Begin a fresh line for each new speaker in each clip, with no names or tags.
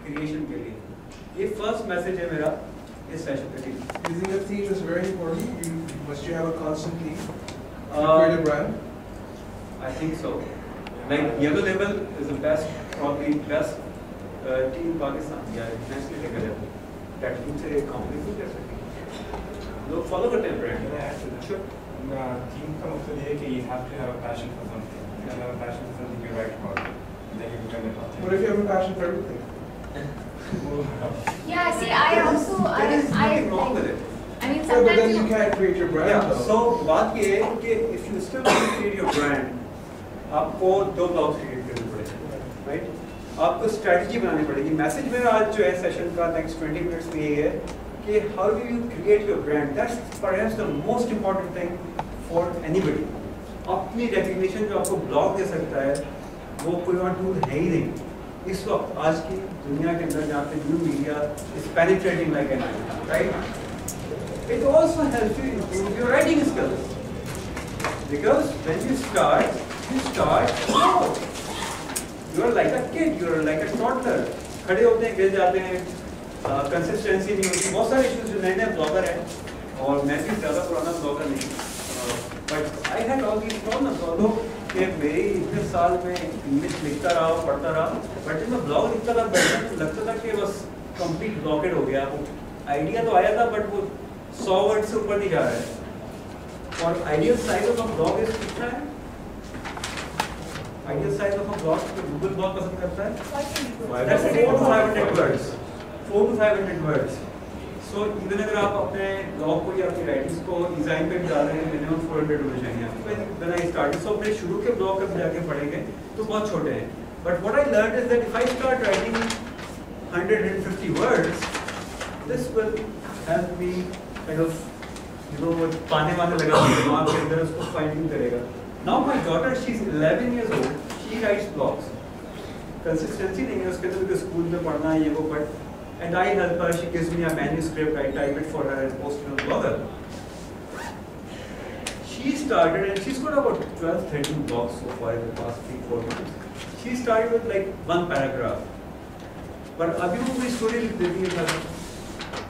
Creation के लिए। ये फर्स्ट मैसेज है मेरा इस सेशन के लिए।
Using a theme is very important. Must you have a constant theme to create a brand?
I think so. Like Yellow Label is the best, probably best team in Pakistan. Yeah, nationally लेकर जाते हैं। That team से company को कैसे? लोग follow करते हैं brand। Sure.
Team का मतलब ये है कि you have to have a passion for something. If you have a passion for something, you write about it. Then you become a author.
What if you have a passion for everything?
Yeah, see, I also,
There is nothing wrong
like,
with it.
I mean,
Yeah, but then
sometimes
you can't create your brand.
Yeah,
though.
so बात ये है कि if you still want to create your brand, आपको 2 blogs create करने पड़ेंगे, right? आपको strategy बनानी पड़ेगी। मैसेज मेरा आज जो है सेशन का नेक्स्ट 20 मिनट्स में ये है कि how do you create your brand? That's perhaps the most important thing for anybody. अपनी recognition जो आपको ब्लॉग दे सकता है, वो कोई और टूल है ही नहीं। इस वक्त आज की दुनिया के अंदर जहाँ पे new media is penetrating like an onion, right? It also helps you improve your writing skills. Because when you start slow. You are like a kid, you are like a toddler. खड़े होते हैं, गिर जाते हैं, consistency नहीं होती, बहुत सारे इश्यूज जो नए ब्लॉगर हैं और मैं भी ज़्यादा पुराना ब्लॉगर नहीं, but I had all these problems. Although कि मेरी इतने साल में इंग्लिश लिखता रहा पढ़ता रहा, बट जब मैं ब्लॉग लिखता था बैठा तो लगता था कि बस कंप्लीट ब्लॉकेड हो गया। वो आइडिया तो आया था बट वो 100 वर्ड से ऊपर नहीं जा रहा है। और ideal size of a blog is कितना है? Ideal size of a blog जो गूगल ब्लॉग पसंद करता है that's 4 to 500 words, 4 to 500 words. So even अगर आप अपने ब्लॉग को या अपनी राइटिंग्स को डिजाइन पे भी डाल रहे हैं, मिनिमम 400 होने चाहिए आपको। When I started, so अपने शुरू के ब्लॉग कब जाके पढ़ेंगे तो बहुत छोटे हैं, but what I learned is that if I start writing 150 words, this will help me kind of पाने वाने लगा दिमाग के अंदर, उसको फाइंडिंग करेगा। Now my daughter, she's 11 years old, she writes blogs. Consistency नहीं है उसके अंदर, because स्कूल में पढ़ना है ये वो, but and I help her. She gives me a manuscript, I type it for her and post it on Blogger. She started and she's got about 12-13 blogs so far in the past 3-4 months. She started with like 1 paragraph, but अभी वो कोई story लिख देती है sir.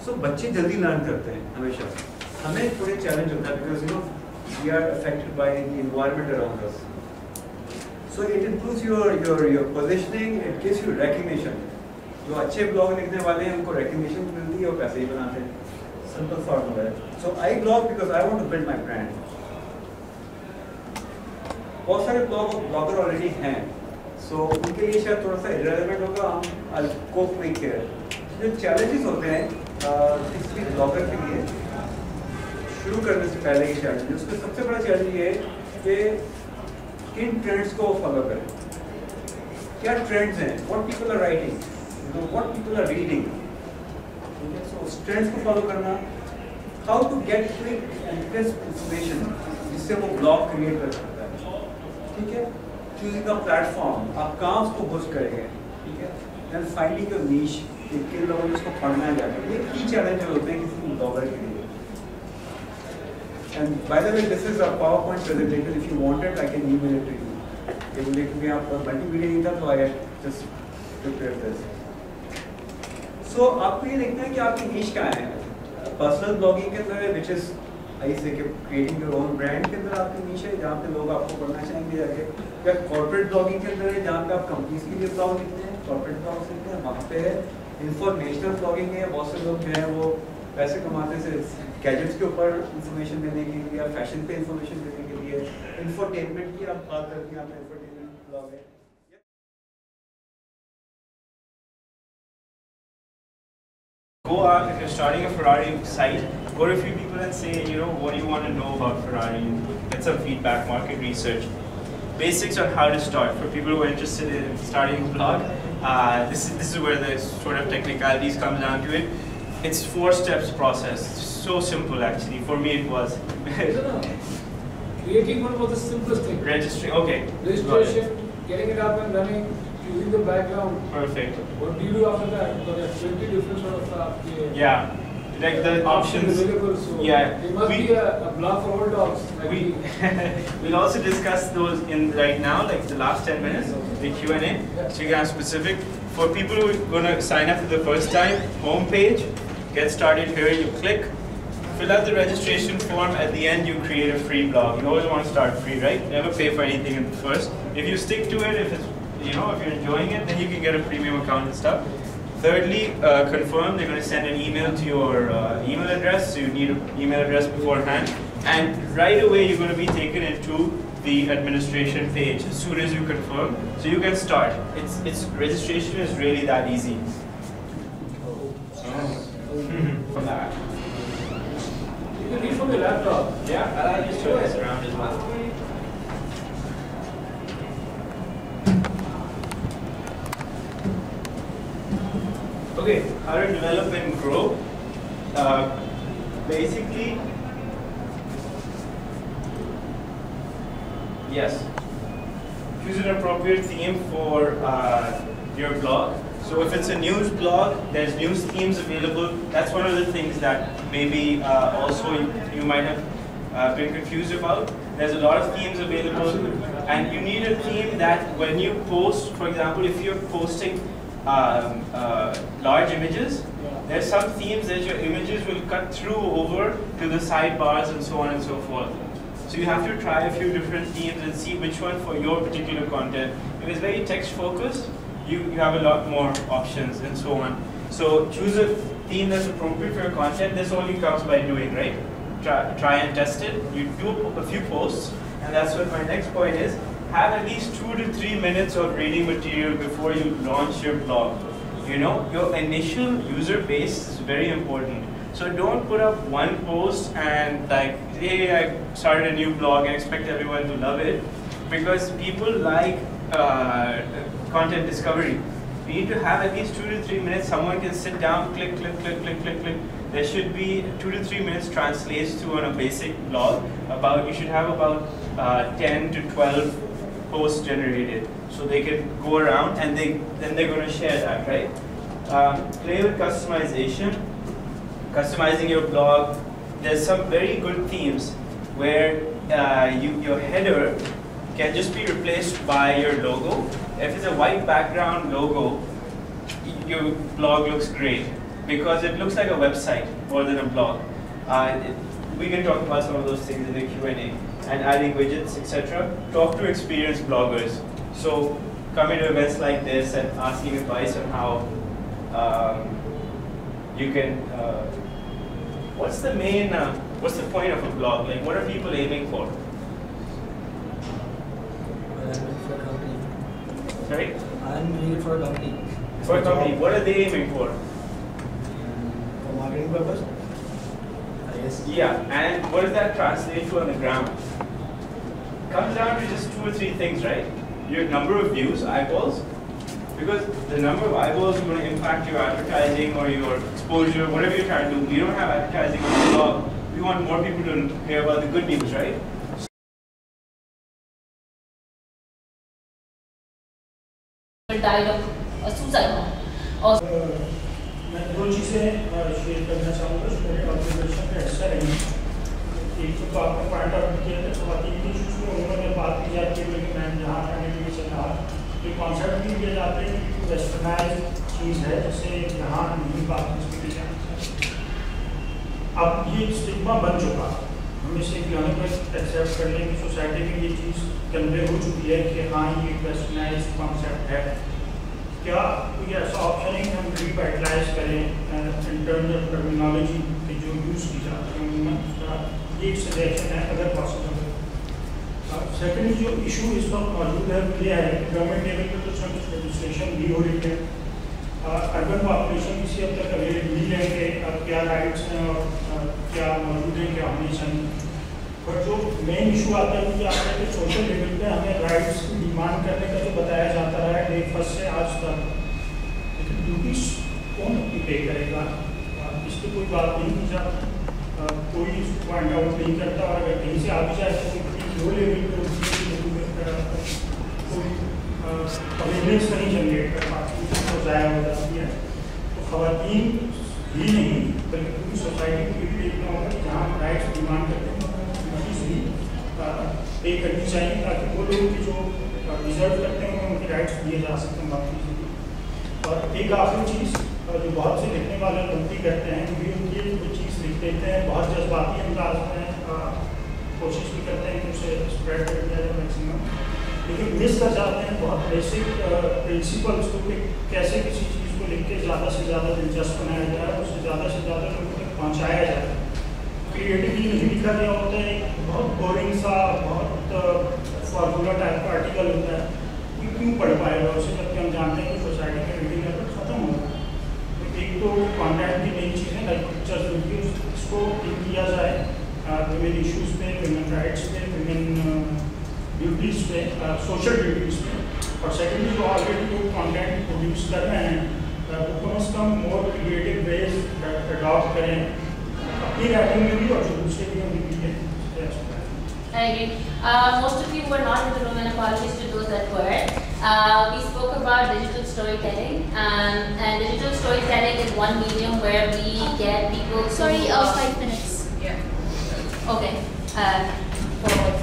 So बच्चे जल्दी learn करते हैं हमेशा। हमें थोड़े चैलेंज होता है because we are affected by the environment around us. So it improves your positioning, it gives you recognition. जो अच्छे ब्लॉग लिखने वाले हैं उनको recognition मिलती है और पैसे ही बनाते हैं। Simple formula है। So I blog because I want to build my brand. बहुत सारे ब्लॉगर ऑलरेडी हैं, so उनके लिए शायद थोड़ा सा irrelevant होगा, हम I'll cope with care. जो challenges होते हैं किसी ब्लॉगर के लिए शुरू करने से पहले ही चैलेंज, उसका सबसे बड़ा चैलेंज ये है कि किन ट्रेंड्स को फॉलो करें, क्या ट्रेंड्स हैं, what people are writing, what people are reading, so उस ट्रेंड्स को फॉलो करना, how to get quick and crisp information जिससे वो ब्लॉग क्रिएट कर सकता है, ठीक है। चूजिंग अ प्लेटफॉर्म, आप कहाँ उसको होस्ट करेंगे, ठीक है। देन फाइंडिंग योर नीश, किन लोगों ने उसको पढ़ना है जाकर, ये की चैलेंज होते हैं किसी ब्लॉगर के लिए। And by the way, this is a PowerPoint presentation. If you want it, I can email it to you. लेकिन देखिए आप मल्टीमीडिया नहीं था तो I just prepared this. So आपको ये देखना है कि आपकी नीश कहाँ है। पर्सनल ब्लॉगिंग के अंदर है, which is I say कि creating your own brand के अंदर आपकी नीश है, जहाँ पे लोग आपको पढ़ना चाहेंगे जाके। या कॉर्पोरेट ब्लॉगिंग के अंदर है, जहाँ पे आप कंपनीज के लिए ब्लॉग लिखते हैं, कॉर्पोरेट ब्लॉग लिखते हैं, वहाँ पे है। इंफॉर्मेशनल ब्लॉगिंग है, बहुत से लोग जो हैं वो पैसे कमाते से गैजेट्स के ऊपर इंफॉर्मेशन देने के लिए या फैशन पे इंफॉर्मेशन देने के लिए। इंफोटेनमेंट की आप बात करते हैं, आपका इंफोटेनमेंट ब्लॉग है।
Go out, if you're starting a Ferrari site, go to a few people and say, what do you want to know about Ferrari? Get some feedback, market research. Basics on how to start. For people who are interested in starting a blog, this is where the sort of technicalities come down to it. It's 4 steps process. So simple actually. For me it was.
Creating one was the simplest thing.
Registering, okay.
Registration, getting it up and running, choosing the background.
Perfect.
What do you do after that? Because there's 20 different sort of
yeah. Like the options.
Available, so
yeah.
There must be a blog for all dogs. Like
we'll also discuss those in right now, like the last 10 minutes, the Q&A.
Yeah.
So you can have specific. For people who are going to sign up for the first time, home page, get started here, you click, fill out the registration form, at the end you create a free blog. You always want to start free, right? Never pay for anything at first. If you stick to it, if it's, if you're enjoying it, then you can get a premium account and stuff. Thirdly, confirm, they're going to send an email to your email address, so you need an email address beforehand. And right away you're going to be taken into the administration page as soon as you confirm, so you can start. It's registration is really that easy. From that.
You can read from your laptop.
Yeah, I'll just show this around as well. Okay, how to develop and grow. Basically, yes, choose an appropriate theme for your blog. So if it's a news blog, there's news themes available. That's one of the things that maybe also you might have been confused about. There's a lot of themes available. And you need a theme that when you post, for example, if you're posting large images, there's some themes that your images will cut through over to the sidebars and so on and so forth. So you have to try a few different themes and see which one for your particular content. If it's very text focused, you have a lot more options and so on. So choose a theme that's appropriate for your content. This only comes by doing, right? Try and test it. You do a few posts, and that's what my next point is. Have at least 2 to 3 minutes of reading material before you launch your blog. Your initial user base is very important. So don't put up one post and like, hey, I started a new blog, I expect everyone to love it. Because people like content discovery. You need to have at least 2 to 3 minutes. Someone can sit down, click, click, click, click, click, click. There should be 2 to 3 minutes translates to on a basic blog. You should have about 10 to 12 posts generated, so they can go around and then they're going to share that, right? Play with customization. Customizing your blog. There's some very good themes where your header can just be replaced by your logo. If it's a white background logo, your blog looks great because it looks like a website more than a blog. We can talk about some of those things in the Q&A. And adding widgets, etc. Talk to experienced bloggers. So coming to events like this and asking advice on how you can. What's the point of a blog? Like, what are people aiming for? Sorry?
I'm doing it for a company.
For a company, what are they aiming for?
For marketing purpose? Yes.
Yeah, and what does that translate to on the ground? Comes down to just 2 or 3 things, right? Your number of views, eyeballs, because the number of eyeballs is going to impact your advertising or your exposure, whatever you're trying to do. We don't have advertising on the blog. We want more people to hear about the good news, right?
Dialogue or suicide.
मैं 2 चीज़ें share करना चाहूँगा जो मेरे observation का हिस्सा रही। एक तो आपने पॉइंट आउट किया था स्वाति के इश्यूज में उन्होंने बात की जाती है कि मैं जहाँ कहने चल रहा ये कॉन्सेप्ट भी दिए जाते हैं कि वेस्टर्नाइज चीज़ है जिससे यहाँ नहीं बात की जाती। अब ये स्टिग्मा बन चुका, हम इसे इकोनॉमिक एक्सेप्ट कर लें कि सोसाइटी में ये चीज़ कन्वे हो चुकी है कि हाँ ये वेस्टर्नाइज कॉन्सेप्ट है। क्या कोई ऐसा ऑप्शन है कि हम रिवाइटलाइज करें इंटरनल टर्मिनोलॉजी के जो यूज़ की जाती है, ये एक सजेशन है अगर पॉसिबल है। सेकेंडली जो इशू इस वक्त मौजूद है वो ये है कि गवर्नमेंट लेवल पर कुछ ना कुछ लेजिस्लेशन भी हो रही है। अर्बन पॉपुलेशन किसी हद तक अवेयर नहीं है कि क्या राइट्स हैं और क्या मौजूद है, क्या होनी चाहिए। पर जो मेन इशू आता है मुझे आता है कि सोशल लेवल पे हमें राइट्स की डिमांड करने का जो बताया जाता है डे फर्स्ट से आज तक, लेकिन ड्यूटीज कौन अपनी पे करेगा, इस पर कोई बात नहीं की जाती, कोई इसको पॉइंट आउट नहीं करता। और अगर कहीं से आ भी जाए तो लो लेवल पर कोई अवेयरनेस नहीं जनरेट कर पाती, तो ज़ाया हो जाती है। तो ख़वातीन ही नहीं बल्कि पूरी सोसाइटी को भी देखना होगा कि जहाँ राइट्स डिमांड करते हैं पे करनी चाहिए ताकि वो लोग की जो डिजर्व करते हैं उनके राइट्स दिए जा सकते हैं बाकी। और एक आखिरी चीज़ जो बहुत से लिखने वाले गलती करते हैं कि उनकी वो चीज़ लिख देते हैं, बहुत जज्बाती अंदाज में कोशिश भी करते हैं कि उसे स्प्रेड कर दिया जाए मैक्सिमम, लेकिन मिस कर जाते हैं बहुत बेसिक प्रिंसिपल्स को कि कैसे किसी चीज़ को लिख के ज़्यादा से ज़्यादा दिलचस्प बनाया जाए, उससे ज़्यादा से ज़्यादा लोगों तक पहुँचाया जाए। क्रिएटिवली नहीं लिखा गया होता है, एक बहुत बोरिंग सा बहुत फार्मूला टाइप का आर्टिकल होता है, कि क्यों पढ़ पाएगा उसे, जबकि हम जानते हैं कि सोसाइटी का रीडिंग लेवल खत्म होगा। एक तो कॉन्टेंट की नई चीज़ें लाइक पिक्चर्स वीडियोज, इसको लिंक किया जाए विमेन इशूज़ पे, विमेन राइट्स पे, विमेन ड्यूटीज़ पे, सोशल ड्यूटीज़ पे, और सेकेंडली जो ऑलरेडी लोग कॉन्टेंट प्रोड्यूस कर रहे हैं वो कम अज़ कम मोर क्रिएटिव वेज अडॉप्ट करें अपनी राइटिंग में भी और जो दूसरे भी हम भी है।
I agree. Most of you were not in the room, and apologies to those that were. We spoke about digital storytelling, and digital storytelling is one medium where we get people to...
Sorry, 5 minutes.
Yeah. Okay. Forward.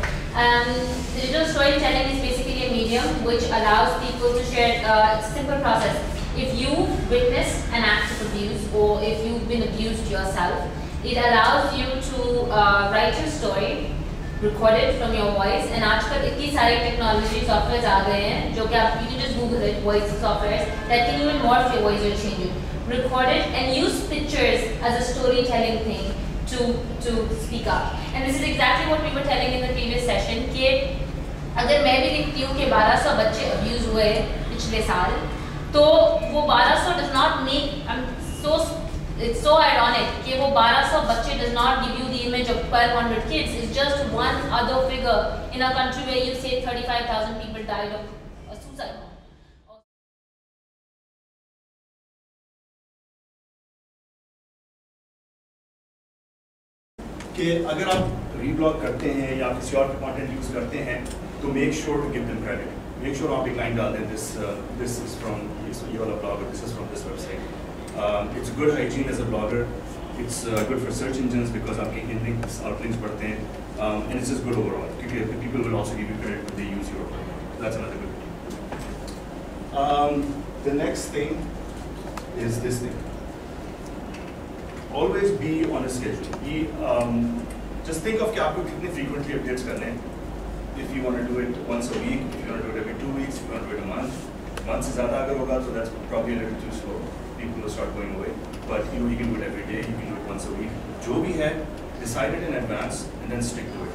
Digital storytelling is basically a medium which allows people to share. It's a simple process. If you witness an act of abuse, or if you've been abused yourself, it allows you to write your story, record it from your voice, and आजकल इतनी सारी technology softwares आ गए हैं जो कि आप you can just Google it, voice softwares that can even morph your voice or change it. Record it and use pictures as a storytelling thing to speak up. And this is exactly what we were telling in the previous session कि अगर मैं भी लिखती हूँ कि 1200 बच्चे abuse हुए पिछले साल, तो वो 1200 does not make it's so ironic कि वो 1200 बच्चे does not give you the image of 1200 kids. It's just one other figure in a country where you say 35,000 people died of a suicide bomb.
कि अगर आप रीब्लॉग करते हैं या किसी और कंटेंट यूज़ करते हैं तो make sure to give them credit, make sure आप एक लाइन डाल दें दिस इज फ्रॉम ये वाला blogger, this is from this website. It's good hygiene as a blogger. It's good for search engines because आपके in-links, outlinks पढ़ते हैं, and it's just good overall. Because people will also give you credit when they use your work. That's another good thing. The next thing is this thing. Always be on a schedule. Just think of कि आपको कितने frequently updates करने हैं. If you want to do it once a week, if you want to do it every 2 weeks, if you want to do it a month से ज़्यादा अगर होगा तो that's probably a little too slow. People will start going away. But you can do it every day, you can do it once a week. जो भी है, decide it in advance and then stick to it.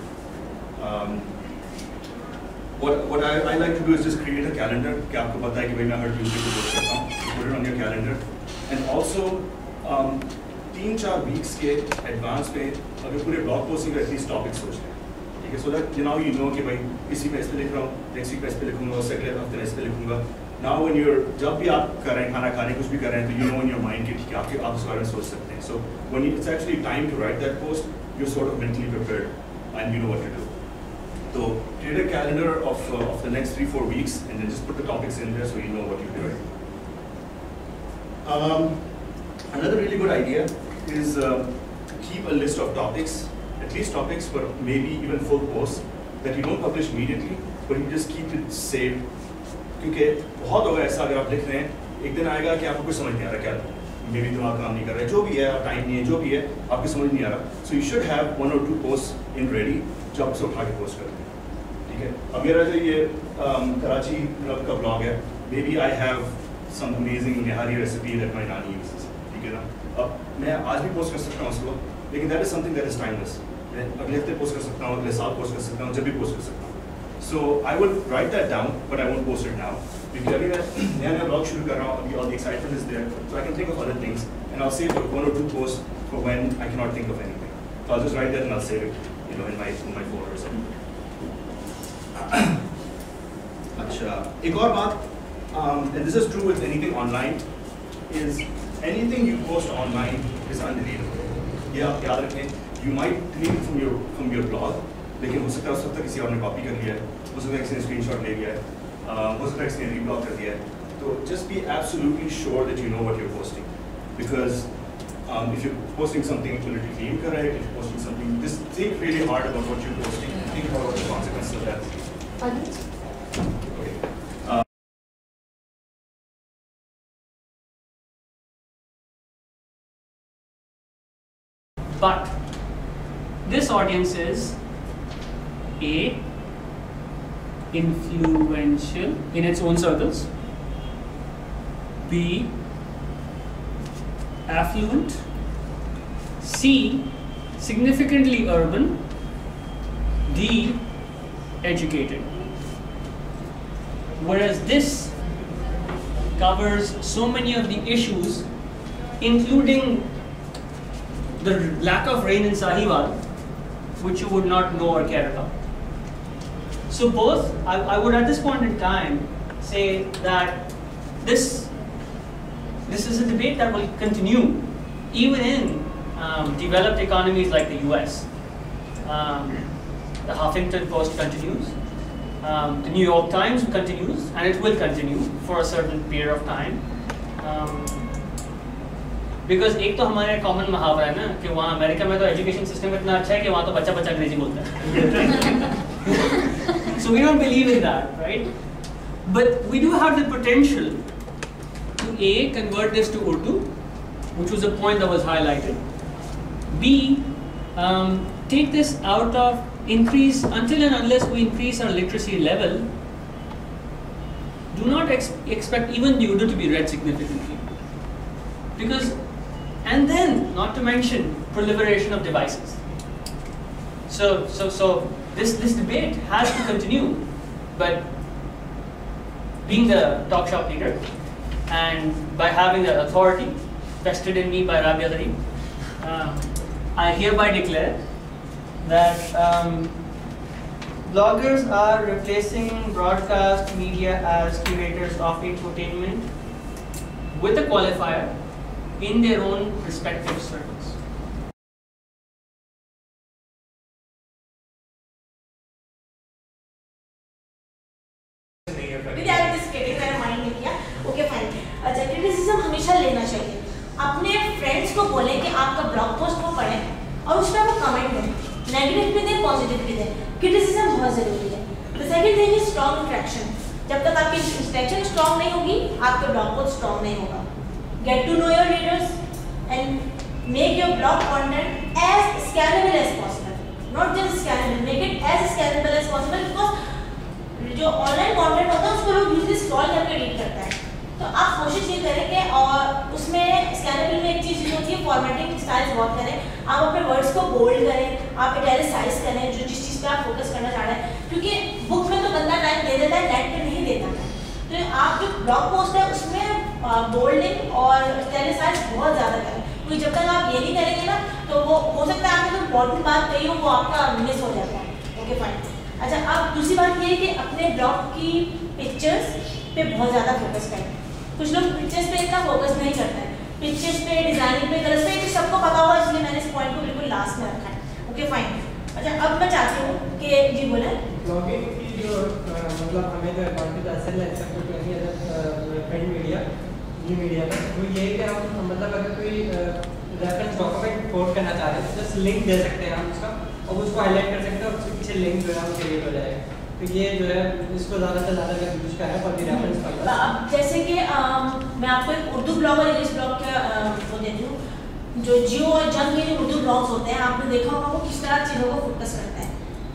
What I like to do is just create a calendar कि आपको पता है कि भाई मैं हर Tuesday को post करता हूँ. Put it on your calendar. And also 3-4 weeks के advance पे अगर पूरे blog posting का at least topic सोच लें. ठीक है, so that now you know कि भाई इसी पे इस पे लिख रहा हूँ, next week पे इस पे लिखूँगा, उससे अगले हफ्ते इस पे लिखूँगा. Now when जब भी आप कर रहे हैं खाना खाने कुछ भी कर रहे हैं तो you know in your mind कि ठीक है आप उस बारे में सोच सकते हैं. So when it's actually time to write that post, you're sort of mentally prepared and you know what to do. So create a calendar of the next 3-4 weeks and then just put the topics in there so you know what you're doing. Another really good idea is keep a list of topics, at least topics for maybe even full posts that you don't publish immediately, but you just keep it saved. क्योंकि बहुत होगा ऐसा अगर आप लिख रहे हैं एक दिन आएगा कि आपको कुछ समझ नहीं आ रहा, क्या मे बी दिमाग काम नहीं कर रहा है, जो भी है, टाइम नहीं है, जो भी है आपको समझ नहीं आ रहा. So you should have 1 or 2 post in ready जो आप उसे उठा के पोस्ट करते हैं. ठीक है, अब मेरा जो ये कराची क्लब का ब्लॉग है, maybe I have some amazing nihari recipe that my nani uses. ठीक है ना, अब मैं आज भी पोस्ट कर सकता हूँ उसको, लेकिन that is something that is timeless. मैं अगले हफ्ते पोस्ट कर सकता हूँ, अगले साल पोस्ट कर सकता हूँ, जब भी पोस्ट कर सकता हूँ. So I will write that down, but I won't post it now. Because अभी मैं नया blog शुरू कर रहा हूँ, अभी all the excitement is there, so I can think of other things, and I'll save 1 or 2 posts for when I cannot think of anything. So I'll just write that and I'll save it, you know, in my folder or something. अच्छा, एक और बात, and this is true with anything online, is anything you post online is undeletable. ये आप याद रखें. You might delete from your blog, लेकिन हो सकता है किसी और ने कॉपी कर लिया है, हो सकता है किसी ने स्क्रीनशॉट ले लिया है, हो सकता है किसी ने रीब्लॉक कर दिया है. तो just be absolutely sure that you know what you're posting, because if you're posting something politically incorrect, if you're posting something, just think really hard about what you're posting, think about what the consequences of that. Okay.
but this audience is A, influential in its own circles, B, affluent, C, significantly urban, D, educated. Whereas this covers so many of the issues, including the lack of rain in Sahiwal, which you would not know or care about. So both, I would at this point in time say that this is a debate that will continue even in developed economies like the US. The Huffington Post continues, the New York Times continues, and it will continue for a certain period of time. Because एक तो हमारे common मुहावरा है ना कि वहाँ America में तो एजुकेशन सिस्टम इतना अच्छा है कि वहाँ तो बच्चा बच्चा अंग्रेजी बोलता है. So we don't believe in that, right? But we do have the potential to A, convert this to Urdu, which was a point that was highlighted. B, take this out of increase, until and unless we increase our literacy level, do not expect even the Urdu to be read significantly. Because, and then, not to mention, proliferation of devices. So this debate has to continue, but being the talk shop leader, and by having the authority vested in me by Rabia Gharib, I hereby declare that bloggers are replacing broadcast media as curators of infotainment with a qualifier in their own respective circles.
अच्छा, criticism हमेशा लेना चाहिए. अपने friends को बोले कि आपका blog post को पढ़ें और उस पर वो कमेंट दें, नेगेटिव भी दें, पॉजिटिव भी दें. क्रिटिसिज्म बहुत जरूरी है. The second thing is strong interaction. जब तक आपकी इंटरेक्शन स्ट्रॉन्ग नहीं होगी, आपका ब्लॉग पोस्ट स्ट्रॉन्ग नहीं होगा. Get to know your readers and make your blog content as scannable as possible. Not just scannable, make it as scannable as possible. Because जो online content होता है उसको लोग यूजली स्क्रॉल करके read करता है. तो आप कोशिश ये करें कि और उसमें स्कैनेबल में एक चीज़ जो होती है फॉर्मेटिंग स्टाइल्स बहुत करें. आप अपने वर्ड्स को बोल्ड करें, आप इटैलिसाइज करें जो जिस चीज़ पे आप फोकस करना चाह रहे हैं. क्योंकि बुक में तो बंदा टाइम दे देता है, नेट पे नहीं देता है. तो आप जो ब्लॉग पोस्ट है उसमें बोल्डिंग और इटैलिसाइज बहुत ज़्यादा करें. क्योंकि जब तक आप ये नहीं करेंगे ना तो वो हो सकता है आपने जो इम्पोर्टेंट बात कही हो वो आपका मिस हो जाता है. Okay fine. अच्छा, अब दूसरी बात ये है कि अपने ब्लॉग की पिक्चर्स पे बहुत ज़्यादा फोकस करें. कुछ लोग पिक्चर्स पे इतना फोकस नहीं करते हैं. पिक्चर्स पे, डिजाइनिंग पे, कलर्स पे, सबको पता होगा, इसलिए मैंने इस पॉइंट को बिल्कुल लास्ट में रखा है. Okay fine. अच्छा, अब मैं चाहती हूँ कि जी बोले.
ब्लॉगिंग की जो मतलब हमें जो एडवांटेज ऐसे ले सकते हैं कि अगर प्रिंट मीडिया, न्यू मीडिया में वो ये है कि हम मतलब अगर कोई रेफरेंस डॉक्यूमेंट कोड करना चाह रहे हैं तो जस्ट लिंक दे सकते हैं हम उसका और उसको हाईलाइट कर सकते हैं और उसके पीछे लिंक जो है वो क्रिएट हो जाएगा. तो ये जो है इसको ज़्यादा से ज़्यादा अगर यूज़ करें फॉर द रेफरेंस पर्पस.
अब जैसे कि मैं आपको एक उर्दू ब्लॉग और इंग्लिश ब्लॉग का वो देती हूँ. जो जियो और जंग के जो उर्दू ब्लॉग्स होते हैं आपने देखा होगा वो किस तरह चीज़ों को फोकस करते हैं.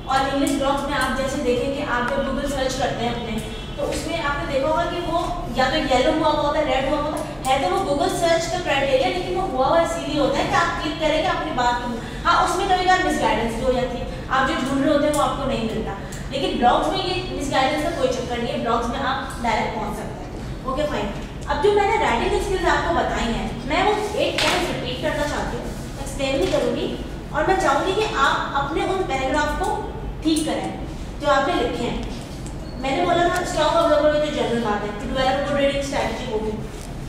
और इंग्लिश ब्लॉग्स में आप जैसे देखें कि आप जब गूगल सर्च करते हैं अपने, तो उसमें आपने देखा होगा कि वो या तो येलो हुआ होता है, रेड हुआ होता है तो वो गूगल सर्च का क्राइटेरिया, लेकिन वो हुआ इसीलिए होता है कि आप क्लिक करेंगे अपनी बात को. हाँ, उसमें कभी कभी मिसगाइडेंस हो जाती है, आप जो ढूंढ रहे होते हैं वो आपको नहीं मिलता. लेकिन ब्लॉग्स में ये मिसगाइडेंस का कोई चक्कर नहीं है. ब्लॉग्स में आप डायरेक्ट पहुंच सकते हैं. Okay fine. अब जो मैंने राइटिंग स्किल्स आपको बताई हैं, मैं वो एक पॉइंट रिपीट करना चाहती हूँ, एक्सप्लेन भी करूँगी. और मैं चाहूँगी कि आप अपने उन पैराग्राफ को ठीक करें जो आपने लिखे हैं. मैंने बोला था स्ट्रॉन्ग ऑब्जर्वर विद जनरल बात है, to develop good reading strategy वो भी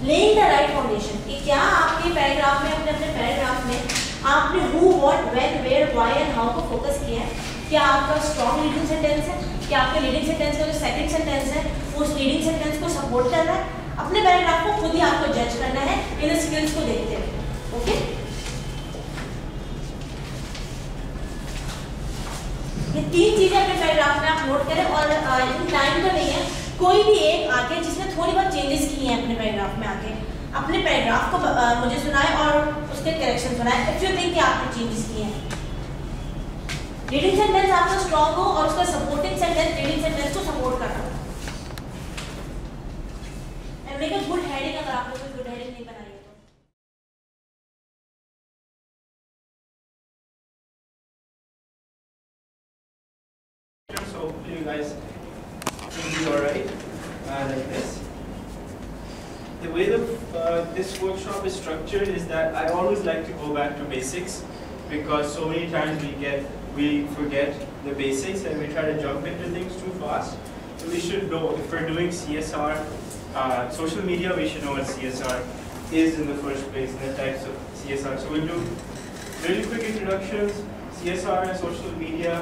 लेइंग द राइट फाउंडेशन. कि क्या आपके पैराग्राफ में, अपने पैराग्राफ में आपने who, what, when, where, why and how को फोकस किया है. क्या आपका स्ट्रॉन्ग लीडिंग सेंटेंस है, क्या आपके लीडिंग सेंटेंस का जो सेकंड सेंटेंस है वो उस लीडिंग सेंटेंस को सपोर्ट कर रहा है. अपने पैराग्राफ को खुद ही आपको जज करना है इन स्किल्स को देखते हुए. ओके, ये तीन चीजें अपने पैराग्राफ में आप नोट करें. और टाइम तो नहीं है, कोई भी एक आके जिसने थोड़ी बहुत चेंजेस किए हैं अपने पैराग्राफ में आके अपने पैराग्राफ को मुझे सुनाए और उसके उसके करेक्शंस बनाए इफ यू थिंक कि आपने चेंजेस किए हैं। रीडिंग सेंटेंस आपका स्ट्रॉन्ग हो और उसका सपोर्टिंग सेंटेंस रीडिंग सेंटेंस को सपोर्ट कर रहा हो। And make a good heading अगर आपने कोई गुड हेडिंग नहीं बनाई है तो।
So hopefully you guys will be alright like this. The way this workshop is structured is that I always like to go back to basics, because so many times we forget the basics and we try to jump into things too fast. So we should know, if we're doing CSR, social media, we should know what CSR is in the first place and the types of CSR. So we'll do really quick introductions, CSR and social media,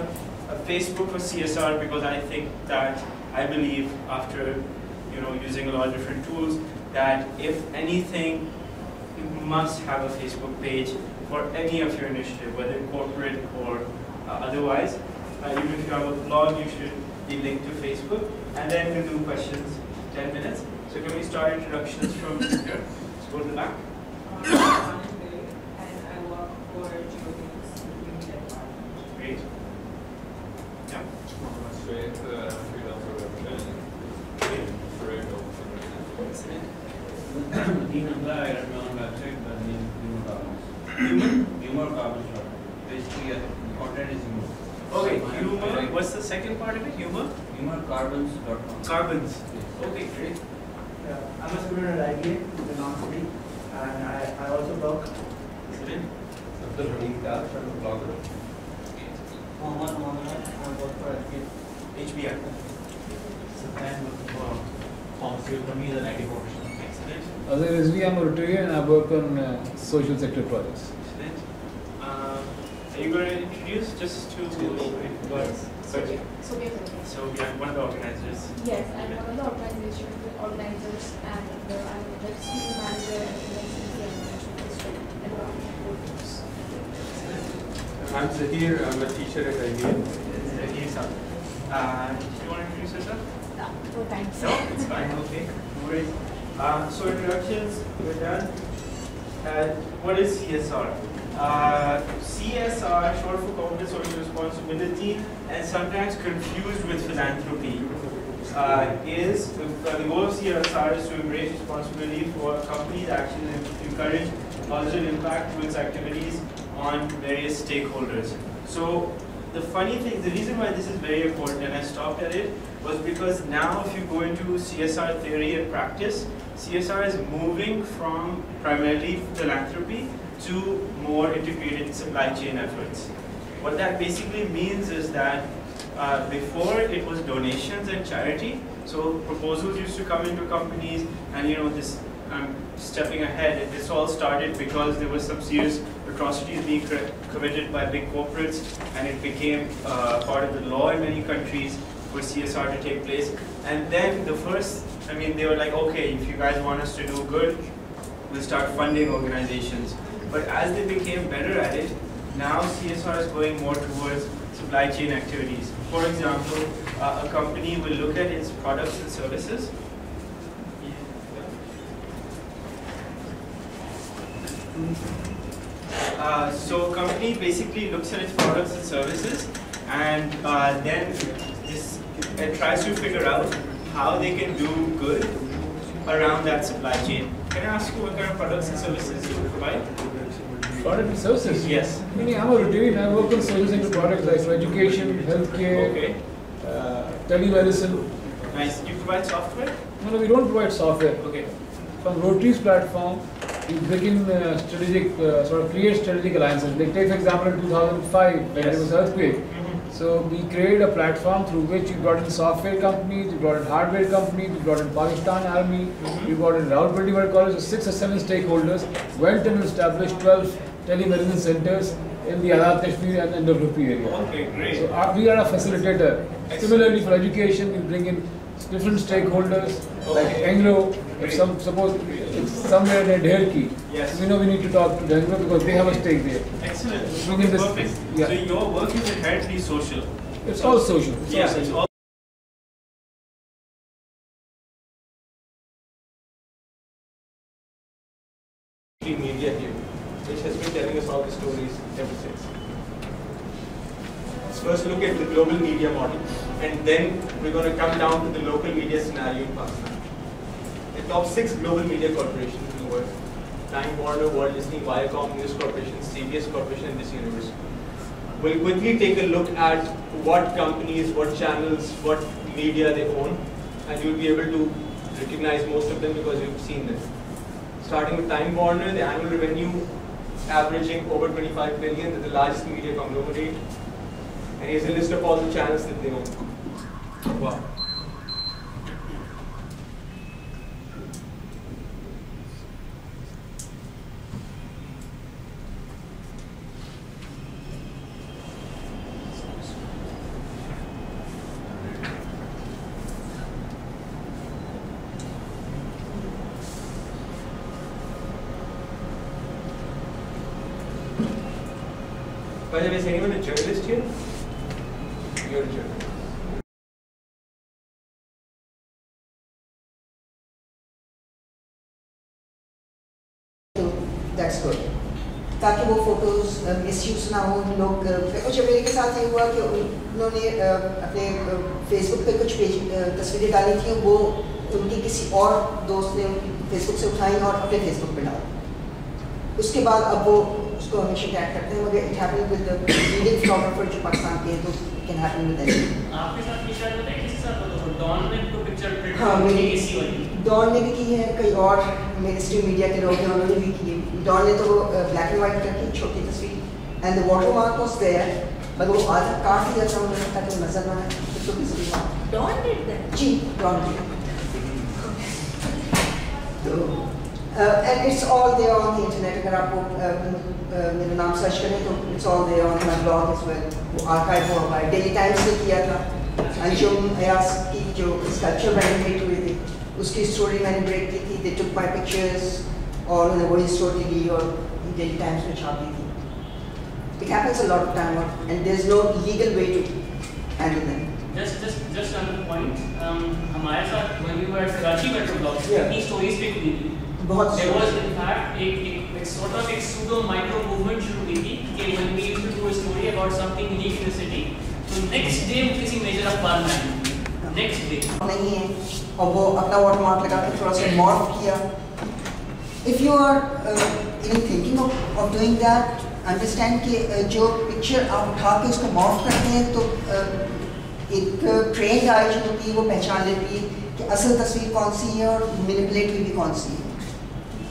Facebook for CSR, because I believe after using a lot of different tools, that if anything, you must have a Facebook page for any of your initiative, whether corporate or otherwise. Even if you have a blog, you should be linked to Facebook. And then we'll do questions, 10 minutes. So can we start introductions from here? Let's go to the back.
And I work for Geogames Media Department.
Great. Yeah. Excellent.
Dean Abla, I run my own website, but name Humor Carbons. Humor Carbons. Basically, the content is humor.
Okay, humor. What's the second part of it? Humor?
HumorCarbons.com.
Carbons. Okay, great.
I'm a student at IBA in the non-city, and I also work.
Excellent.
Abdul Hamid Kar, I'm a blogger.
Mohammed Mohammed, I work for
HBR.
Pharmaceutical company is an IT professional.
Excellent.
Azhar Rizvi, I'm a rotarian and I work on social sector projects.
Excellent. Are you going to introduce just to
Yes.
Okay.
So
yeah, one of the organizers.
yes, I'm one of the organizers, and I'm the student manager at the University of Management District Environment.
I'm Zaheer, I'm a teacher at IBA.
Zaheer sir. Do you want to introduce yourself?
No, thanks.
No, it's fine. Okay, no worries. So introductions, we're done. What is CSR? CSR, short for corporate social responsibility, and sometimes confused with philanthropy, is the goal of CSR is to embrace responsibility for a company's actions and encourage positive impact through its activities on various stakeholders. So the funny thing, the reason why this is very important, and I stopped at it, was because now if you go into CSR theory and practice, CSR is moving from primarily philanthropy to more integrated supply chain efforts. What that basically means is that before it was donations and charity, so proposals used to come into companies, and this, I'm stepping ahead, this all started because there was some serious atrocities being committed by big corporates, and it became part of the law in many countries for CSR to take place. And then they were like, okay, if you guys want us to do good, we'll start funding organizations. But as they became better at it, now CSR is going more towards supply chain activities. For example, a company will look at its products and services. So a company basically looks at its products and services, and then it tries to figure out how they can do good around that supply chain. Can I ask you what kind of products and services you provide?
Product and services?
Yes.
I'm a rotarian. I work on social sector products like education, healthcare, telemedicine.
Nice. You provide software?
No, we don't provide software.
Okay.
From Rotary's platform, we begin create strategic alliances. Like take for example in 2005 when there was earthquake. So we created a platform through which we brought in software companies, we brought in hardware companies, we brought in Pakistan Army, we brought in Rawalpindi World College. So 6 or 7 stakeholders went and established 12 telemedicine centers in the Azad Kashmir and NWP area.
Okay, great.
So we are a facilitator. Similarly for education, we bring in different stakeholders like Anglo. If suppose it's somewhere near Dherki,
yes.
we know we need to talk to Anglo because they have a stake there.
Excellent.
Okay,
Perfect.
Yeah.
So your work is inherently social.
It's all social.
It's all
Media here, which has Let's first look at the global media model, and then we're going to come down to the local media scenario in Pakistan. The top 6 global media corporations in the world: Time Warner, Walt Disney, Viacom, News Corporation, CBS Corporation, and this universe. We'll quickly take a look at what companies, what channels, what media they own, and you'll be able to recognize most of them because you've seen them. Starting with Time Warner, the annual revenue averaging over 25 billion, they're the largest media conglomerate. And here's a list of all the channels that they own. Wow. By the way, is anyone a journalist here? You're a journalist.
That's good. ताकि वो photos misuse ना हो लोग कुछ मेरे के साथ ये हुआ कि उन्होंने अपने फेसबुक पे कुछ तस्वीरें डाली थी वो उनकी किसी और दोस्त ने फेसबुक से उठाई और अपने फेसबुक पे डाली उसके बाद अब वो उसको हमेशा टैग करते हैं मगर it happened with the leading photographer जो पाकिस्तान के तो it can happen with any
आपके साथ भी शायद होता है किसी साथ होता है डॉन में को पिक्चर प्रिंट
हाँ
मेरी किसी वाली
डॉन ने भी की है कई और मेन स्ट्रीम मीडिया के लोग हैं उन्होंने भी की है डॉन ने तो वो ब्लैक एंड व्हाइट करके छोटी तस्वीर and the watermark was there मगर वो आधा काट दिया था उन्होंने ताकि नजर ना आए तो किसी
डॉन डिड दैट
जी डॉन डिड तो and it's all there on the internet. अगर आपको मेरा नाम सर्च करें तो it's all there on my blog as well. वो archive हुआ हुआ है. Daily Times ने किया था. अंजुम अयाज की जो स्कल्पचर मैंने क्रिएट हुई थी, उसकी स्टोरी मैंने ब्रेक की थी. They took my pictures और उन्होंने वही स्टोरी ली और Daily Times में छाप दी थी. It happens a lot of time and there's no legal way to handle them.
Just another point. हमारे साथ when we were at Karachi Metro Blog, इतनी stories पे हुई थी. There was in fact एक sort of एक pseudo micro movement शुरू हुई थी कि when we used to do a story about something unique in the city, so next day किसी मेजर अखबार में आई, next day
नहीं है और वो अपना watermark लगा के थोड़ा सा morph किया. If you are even thinking of doing that, understand कि जो picture आप उठा के उसको morph करते हैं तो एक trained eye जो होती है वो पहचान लेती है कि असल तस्वीर कौन सी है और manipulate हुई भी कौन सी है.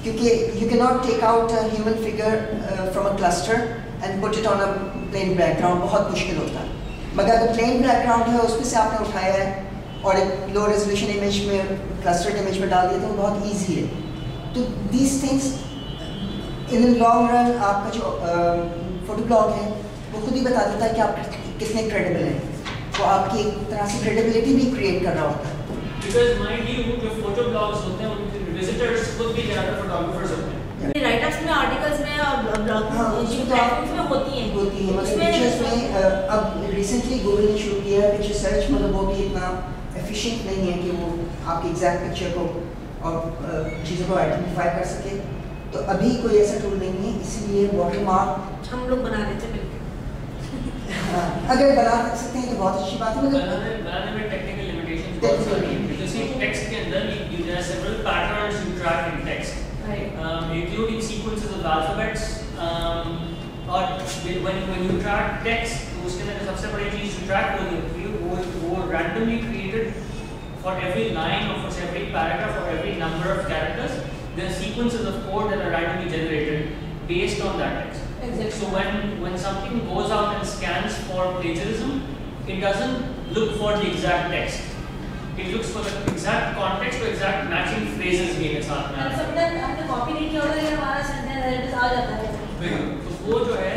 क्योंकि you cannot take out a human figure from a cluster and put it on a plain background बहुत मुश्किल होता है. मगर अगर plain background है उसमें से आपने उठाया है और एक low resolution image में clustered image में डाल दिया तो वो बहुत easy है. तो these things in the long run आपका जो photo blog है वो खुद ही बता देता है कि आप कितने credible हैं. वो आपकी एक तरह से credibility भी create कर रहा होता है.
Because mind you, जो photo blogs होते हैं उनके visitors खुद भी ज़्यादा photographers होते हैं.
राइटर्स में आर्टिकल्स में और ब्लॉग में होती हैं
मगर पिक्चर्स में अब रिसेंटली गूगल ने शुरू किया है पिक्चर सर्च मगर वो भी इतना एफिशिएंट नहीं है कि वो आपकी एग्जैक्ट पिक्चर को और चीज़ों को आइडेंटिफाई कर सके. तो अभी कोई ऐसा टूल नहीं है इसीलिए वाटरमार्क
हम लोग बना रहे थे मिलकर.
अगर बना सकते हैं तो बहुत अच्छी बात है.
बनाने में टेक्निकल लिमिटेशंस text के अंदर there are several patterns you track in text, including sequences of alphabets. और when you track text, तो उसके अंदर सबसे बड़ी चीज़ you track होती है वो randomly created for every line or for every paragraph or every number of characters. There are sequences of code that are randomly generated based on that text. Exactly. So when something goes out and scans for plagiarism, it doesn't look for the exact text. It looks for the exact context or exact matching phrases के साथ में.
Sometimes हमने copy नहीं किया होगा लेकिन हमारा sentence आ जाता है.
तो वो जो है